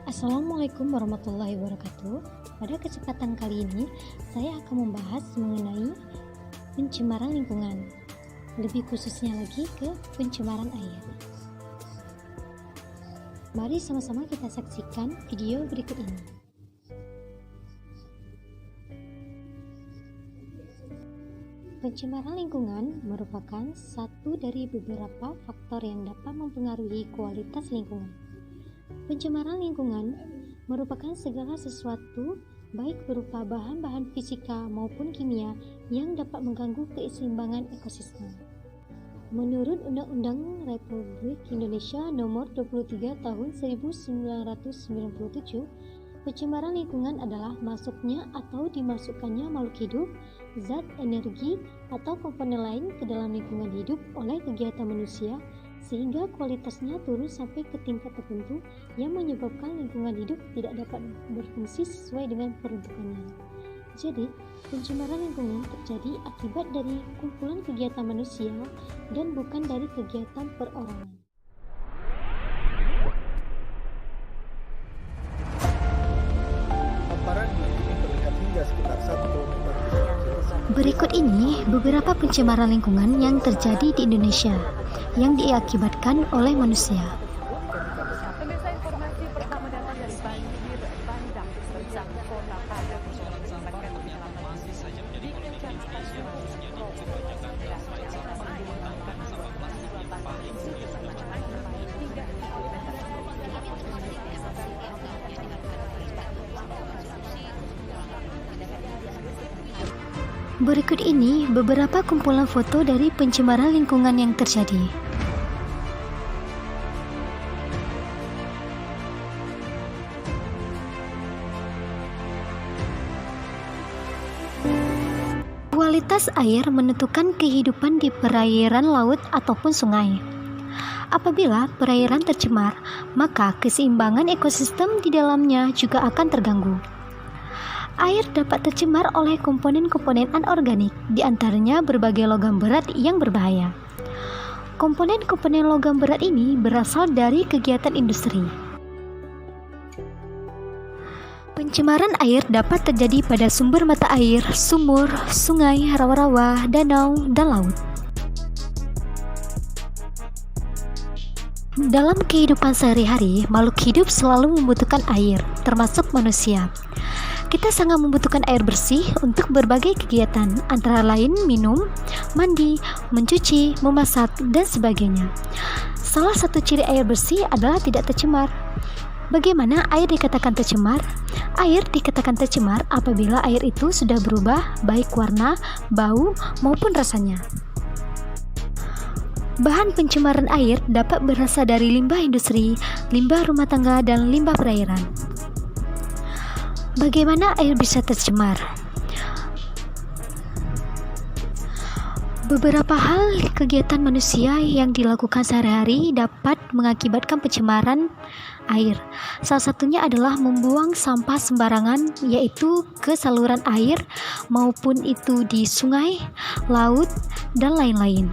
Assalamualaikum warahmatullahi wabarakatuh. Pada kesempatan kali ini, saya akan membahas mengenai pencemaran lingkungan, lebih khususnya lagi ke pencemaran air. Mari sama-sama kita saksikan video berikut ini. Pencemaran lingkungan merupakan satu dari beberapa faktor yang dapat mempengaruhi kualitas lingkungan. Pencemaran lingkungan merupakan segala sesuatu, baik berupa bahan-bahan fisika maupun kimia, yang dapat mengganggu keseimbangan ekosistem. Menurut Undang-Undang Republik Indonesia Nomor 23 Tahun 1997, pencemaran lingkungan adalah masuknya atau dimasukkannya makhluk hidup, zat, energi, atau komponen lain ke dalam lingkungan hidup oleh kegiatan manusia, sehingga kualitasnya turun sampai ke tingkat tertentu yang menyebabkan lingkungan hidup tidak dapat berfungsi sesuai dengan peruntukannya. Jadi, pencemaran lingkungan terjadi akibat dari kumpulan kegiatan manusia dan bukan dari kegiatan perorangan. Berikut ini beberapa pencemaran lingkungan yang terjadi di Indonesia yang diakibatkan oleh manusia. Pemirsa, informasi pertama datang dari banjir bandang terjang kota Padang mengakibatkan penyelaman di Kecamatan Berikut ini beberapa kumpulan foto dari pencemaran lingkungan yang terjadi. Kualitas air menentukan kehidupan di perairan laut ataupun sungai. Apabila perairan tercemar, maka keseimbangan ekosistem di dalamnya juga akan terganggu. Air dapat tercemar oleh komponen-komponen anorganik, di antaranya berbagai logam berat yang berbahaya. Komponen-komponen logam berat ini berasal dari kegiatan industri. Pencemaran air dapat terjadi pada sumber mata air, sumur, sungai, rawa-rawa, danau, dan laut. Dalam kehidupan sehari-hari, makhluk hidup selalu membutuhkan air, termasuk manusia. Kita sangat membutuhkan air bersih untuk berbagai kegiatan, antara lain minum, mandi, mencuci, memasak, dan sebagainya. Salah satu ciri air bersih adalah tidak tercemar. Bagaimana air dikatakan tercemar? Air dikatakan tercemar apabila air itu sudah berubah baik warna, bau, maupun rasanya. Bahan pencemaran air dapat berasal dari limbah industri, limbah rumah tangga, dan limbah perairan. Bagaimana air bisa tercemar? Beberapa hal kegiatan manusia yang dilakukan sehari-hari dapat mengakibatkan pencemaran air. Salah satunya adalah membuang sampah sembarangan, yaitu ke saluran air maupun itu di sungai, laut, dan lain-lain.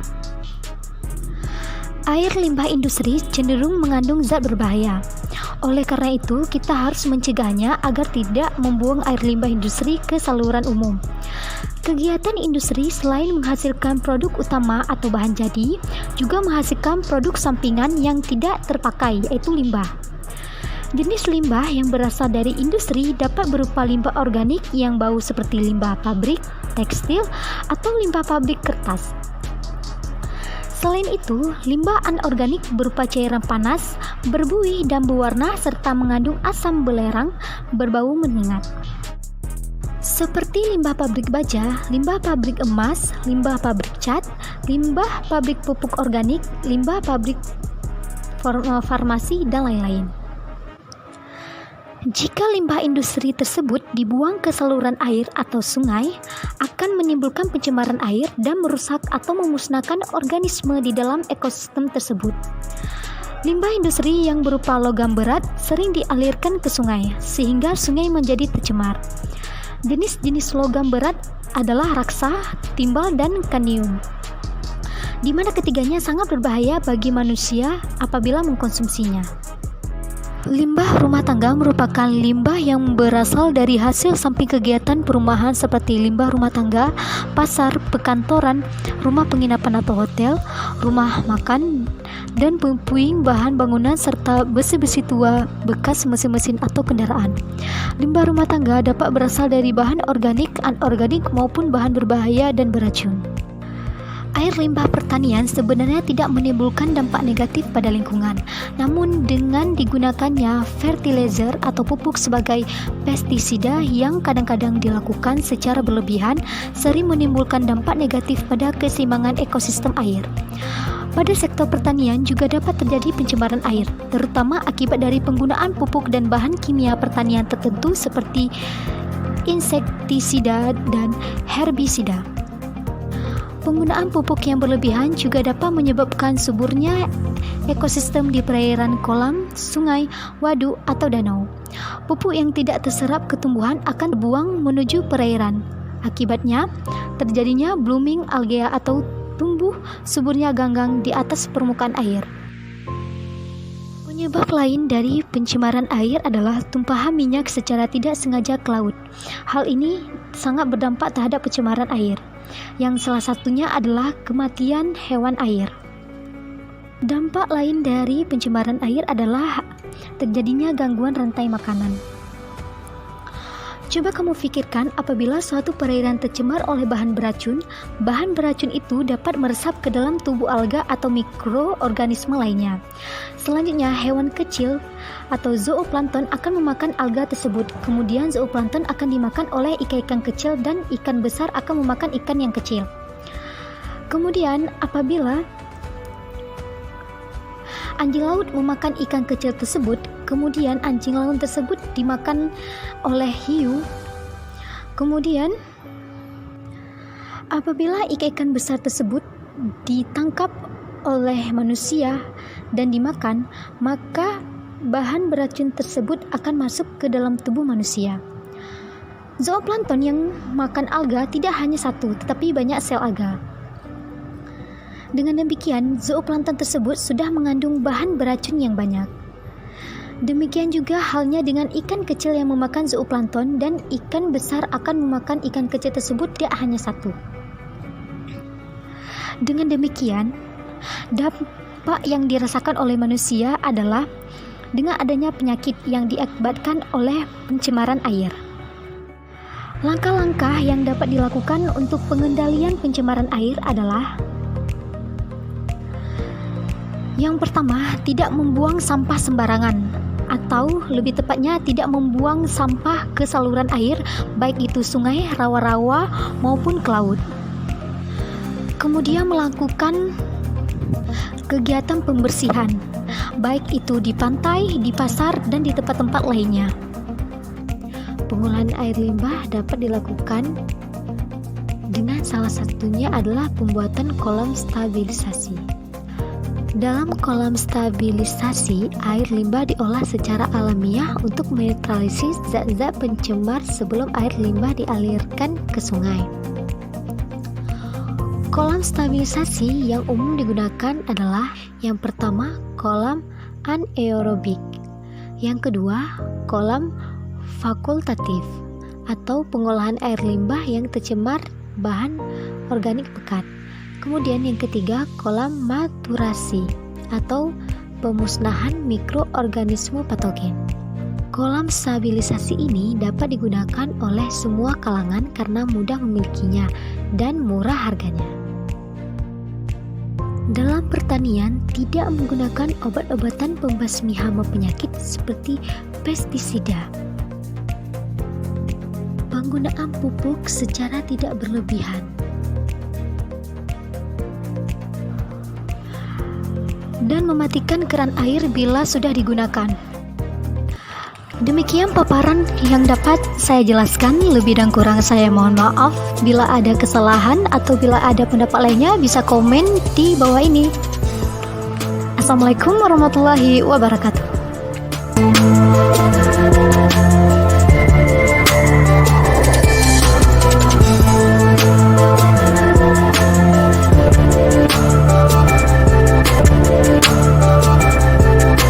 Air limbah industri cenderung mengandung zat berbahaya. Oleh karena itu, kita harus mencegahnya agar tidak membuang air limbah industri ke saluran umum. Kegiatan industri selain menghasilkan produk utama atau bahan jadi, juga menghasilkan produk sampingan yang tidak terpakai, yaitu limbah. Jenis limbah yang berasal dari industri dapat berupa limbah organik yang bau seperti limbah pabrik, tekstil, atau limbah pabrik kertas. Selain itu, limbah anorganik berupa cairan panas, berbuih dan berwarna serta mengandung asam belerang berbau menyengat. Seperti limbah pabrik baja, limbah pabrik emas, limbah pabrik cat, limbah pabrik pupuk organik, limbah pabrik farmasi, dan lain-lain. Jika limbah industri tersebut dibuang ke saluran air atau sungai, akan menimbulkan pencemaran air dan merusak atau memusnahkan organisme di dalam ekosistem tersebut. Limbah industri yang berupa logam berat sering dialirkan ke sungai, sehingga sungai menjadi tercemar. Jenis-jenis logam berat adalah raksa, timbal, dan kanium, di mana ketiganya sangat berbahaya bagi manusia apabila mengkonsumsinya. Limbah rumah tangga merupakan limbah yang berasal dari hasil samping kegiatan perumahan seperti limbah rumah tangga, pasar, perkantoran, rumah penginapan atau hotel, rumah makan, dan puing bahan bangunan serta besi-besi tua, bekas mesin-mesin atau kendaraan. Limbah rumah tangga dapat berasal dari bahan organik, anorganik maupun bahan berbahaya dan beracun. Air limbah pertanian sebenarnya tidak menimbulkan dampak negatif pada lingkungan, namun dengan digunakannya fertilizer atau pupuk sebagai pestisida yang kadang-kadang dilakukan secara berlebihan sering menimbulkan dampak negatif pada keseimbangan ekosistem air. Pada sektor pertanian juga dapat terjadi pencemaran air, terutama akibat dari penggunaan pupuk dan bahan kimia pertanian tertentu seperti insektisida dan herbisida. Penggunaan pupuk yang berlebihan juga dapat menyebabkan suburnya ekosistem di perairan kolam, sungai, waduk, atau danau. Pupuk yang tidak terserap ke tumbuhan akan terbuang menuju perairan. Akibatnya, terjadinya blooming alga atau tumbuh suburnya ganggang di atas permukaan air. Penyebab lain dari pencemaran air adalah tumpahan minyak secara tidak sengaja ke laut. Hal ini sangat berdampak terhadap pencemaran air, yang salah satunya adalah kematian hewan air. Dampak lain dari pencemaran air adalah terjadinya gangguan rantai makanan. Coba kamu pikirkan apabila suatu perairan tercemar oleh bahan beracun itu dapat meresap ke dalam tubuh alga atau mikroorganisme lainnya. Selanjutnya, hewan kecil atau zooplankton akan memakan alga tersebut. Kemudian zooplankton akan dimakan oleh ikan-ikan kecil dan ikan besar akan memakan ikan yang kecil. Kemudian, apabila anjing laut memakan ikan kecil tersebut, kemudian anjing laut tersebut dimakan oleh hiu. Kemudian, apabila ikan-ikan besar tersebut ditangkap oleh manusia dan dimakan, maka bahan beracun tersebut akan masuk ke dalam tubuh manusia. Zooplankton yang makan alga tidak hanya satu, tetapi banyak sel alga. Dengan demikian, zooplankton tersebut sudah mengandung bahan beracun yang banyak. Demikian juga halnya dengan ikan kecil yang memakan zooplankton, dan ikan besar akan memakan ikan kecil tersebut tidak hanya satu. Dengan demikian, dampak yang dirasakan oleh manusia adalah dengan adanya penyakit yang diakibatkan oleh pencemaran air. Langkah-langkah yang dapat dilakukan untuk pengendalian pencemaran air adalah: yang pertama, tidak membuang sampah sembarangan, atau lebih tepatnya tidak membuang sampah ke saluran air, baik itu sungai, rawa-rawa, maupun ke laut. Kemudian melakukan kegiatan pembersihan, baik itu di pantai, di pasar, dan di tempat-tempat lainnya. Pengolahan air limbah dapat dilakukan dengan salah satunya adalah pembuatan kolam stabilisasi. Dalam kolam stabilisasi, air limbah diolah secara alamiah untuk menetralisir zat-zat pencemar sebelum air limbah dialirkan ke sungai. Kolam stabilisasi yang umum digunakan adalah: yang pertama, kolam anaerobik; yang kedua, kolam fakultatif atau pengolahan air limbah yang tercemar bahan organik pekat. Kemudian yang ketiga, kolam maturasi atau pemusnahan mikroorganisme patogen. Kolam stabilisasi ini dapat digunakan oleh semua kalangan karena mudah memilikinya dan murah harganya. Dalam pertanian, tidak menggunakan obat-obatan pembasmi hama penyakit seperti pestisida. Penggunaan pupuk secara tidak berlebihan. Dan mematikan keran air bila sudah digunakan. Demikian paparan yang dapat saya jelaskan. Lebih dan kurang saya mohon maaf. Bila ada kesalahan atau bila ada pendapat lainnya, bisa komen di bawah ini. Assalamualaikum warahmatullahi wabarakatuh.